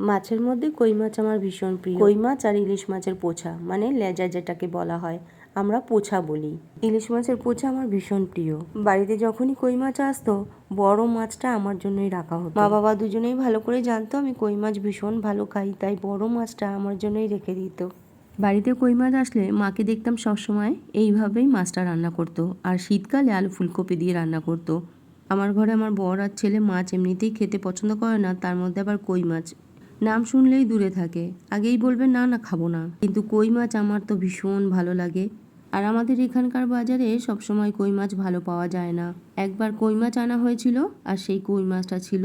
মাছের মধ্যে কই মাছ আমার ভীষণ প্রিয়। কই মাছ আর ইলিশ মাছের পোছা, মানে লেজা যেটাকে বলা হয়, আমরা পোছা বলি। ইলিশ মাছের পোছা আমার ভীষণ প্রিয়। বাড়িতে যখনই কই মাছ আসতো, বড় মাছটা আমার জন্যই রাখা হতো। মা বাবা দুজনেই ভালো করে জানতো আমি কই মাছ ভীষণ ভালো খাই, তাই বড় মাছটা আমার জন্যই রেখে দিত। বাড়িতে কই মাছ আসলে মাকে দেখতাম সবসময় এইভাবেই মাছটা রান্না করতো, আর শীতকালে আলু ফুলকপি দিয়ে রান্না করতো। আমার ঘরে আমার বর আর ছেলে মাছ এমনিতেই খেতে পছন্দ করে না, তার মধ্যে আবার কই মাছ নাম শুনলেই দূরে থাকে। আগেই বলবে না না খাবো না, কিন্তু কই মাছ আমার তো ভীষণ ভালো লাগে। আর আমাদের এখানকার বাজারে সবসময় কই মাছ ভালো পাওয়া যায় না। একবার কই মাছ আনা হয়েছিল, আর সেই কই মাছটা ছিল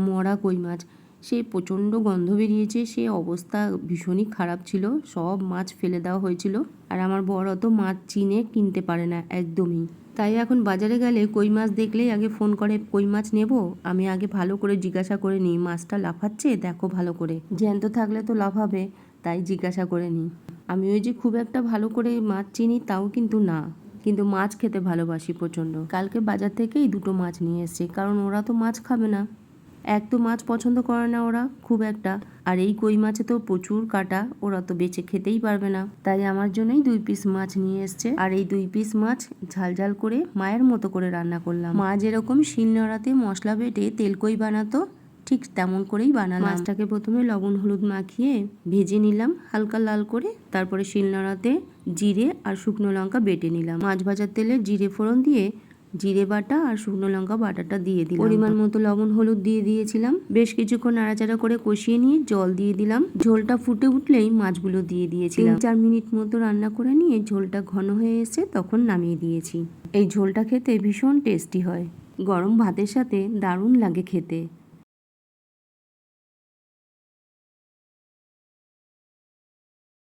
মরা কই মাছ। সে প্রচণ্ড গন্ধ বেরিয়েছে, সে অবস্থা ভীষণই খারাপ ছিল, সব মাছ ফেলে দেওয়া হয়েছিল। আর আমার বর অত মাছ চিনে কিনতে পারে না একদমই, তাই এখন বাজারে গেলে কই মাছ দেখলেই আগে ফোন করে, কই মাছ নেব। আমি আগে ভালো করে জিজ্ঞাসা করে নিই, মাছটা লাফাচ্ছে দেখো ভালো করে, জ্যান্ত থাকলে তো লাফাবে, তাই জিজ্ঞাসা করে নিই। আমি ওই যে খুব একটা ভালো করে মাছ চিনি তাও কিন্তু না, কিন্তু মাছ খেতে ভালোবাসি প্রচণ্ড। কালকে বাজার থেকেই দুটো মাছ নিয়ে এসেছে, কারণ ওরা তো মাছ খাবে না। এক তো মাছ পছন্দ করে না ওরা খুব একটা, আর এই কই মাছে তো প্রচুর কাটা, ওরা তো বেঁচে খেতেই পারবে না। তাই আমার জন্যই 2 পিস মাছ নিয়ে এসছে, আর এই 2 পিস মাছ ঝাল ঝাল করে মায়ের মতো করে রান্না করলাম। মা যেরকম শিলনোড়াতে মশলা বেটে তেল কই বানাতো, ঠিক তেমন করেই বানালাম। মাছটাকে প্রথমে লবণ হলুদ মাখিয়ে ভেজে নিলাম হালকা লাল করে, তারপরে শিলনোড়াতে জিরে আর শুকনো লঙ্কা বেটে নিলাম। মাছ ভাজার তেলে জিরে ফোড়ন দিয়ে জিরে বাটা আর শুকনো লঙ্কা বাটাটা দিয়ে দিলাম। পরিমাণ মতো লবণ হলুদ দিয়ে দিয়েছিলাম। বেশ কিছুক্ষণ নাড়াচাড়া করে কষিয়ে নিয়ে জল দিয়ে দিলাম। ঝোলটা ফুটে উঠলেই মাছগুলো দিয়ে দিয়েছিলাম। 3-4 মিনিট মতো রান্না করে নিয়ে ঝোলটা ঘন হয়ে এসে তখন নামিয়ে দিয়েছি। এই ঝোলটা খেতে ভীষণ টেস্টি হয়, গরম ভাতের সাথে দারুণ লাগে খেতে।